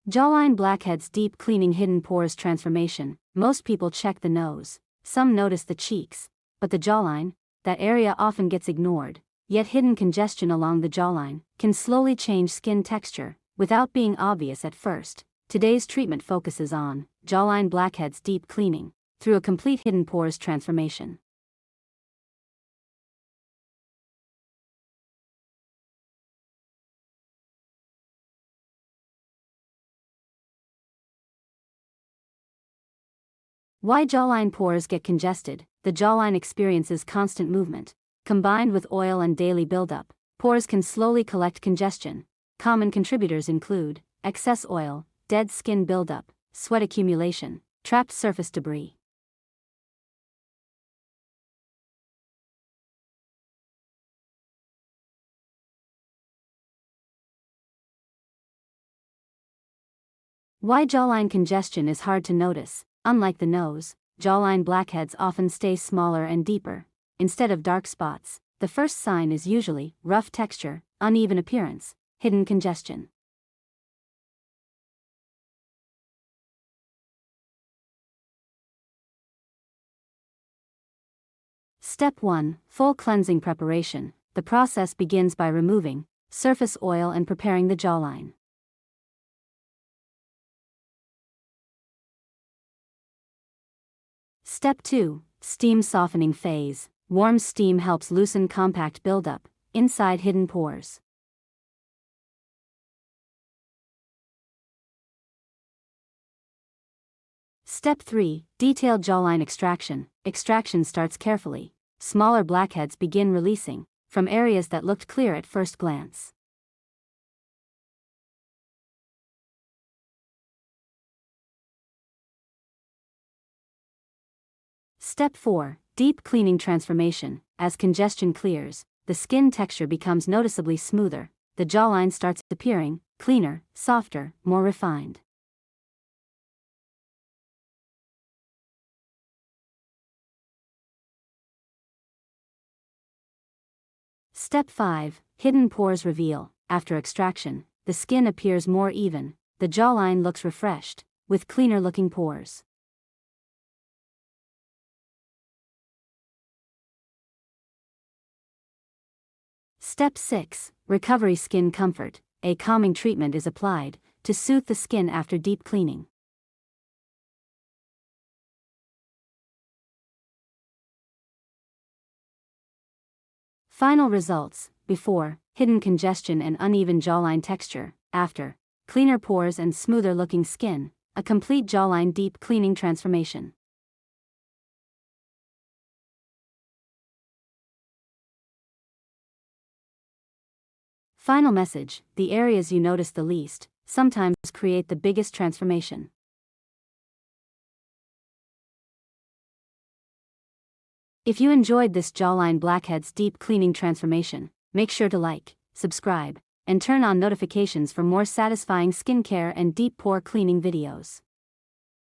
Jawline Blackheads deep cleaning hidden pores transformation. Most people check the nose, some notice the cheeks, but the jawline, that area often gets ignored, yet hidden congestion along the jawline can slowly change skin texture, without being obvious at first. Today's treatment focuses on Jawline Blackheads deep cleaning, through a complete hidden pores transformation. Why jawline pores get congested? The jawline experiences constant movement. Combined with oil and daily buildup, pores can slowly collect congestion. Common contributors include excess oil, dead skin buildup, sweat accumulation, trapped surface debris. Why jawline congestion is hard to notice? Unlike the nose, jawline blackheads often stay smaller and deeper. Instead of dark spots, the first sign is usually rough texture, uneven appearance, hidden congestion. Step 1. Full cleansing preparation. The process begins by removing surface oil and preparing the jawline. Step 2. Steam softening phase. Warm steam helps loosen compact buildup inside hidden pores. Step 3. Detailed jawline extraction. Extraction starts carefully. Smaller blackheads begin releasing from areas that looked clear at first glance. Step 4. Deep cleaning transformation. As congestion clears, the skin texture becomes noticeably smoother. The jawline starts appearing cleaner, softer, more refined. Step 5. Hidden pores reveal. After extraction, the skin appears more even. The jawline looks refreshed, with cleaner looking pores. Step 6. Recovery skin comfort. A calming treatment is applied to soothe the skin after deep cleaning. Final results: before, hidden congestion and uneven jawline texture; after, cleaner pores and smoother looking skin, a complete jawline deep cleaning transformation. Final message: the areas you notice the least sometimes create the biggest transformation. If you enjoyed this Jawline Blackheads deep cleaning transformation, make sure to like, subscribe, and turn on notifications for more satisfying skincare and deep pore cleaning videos.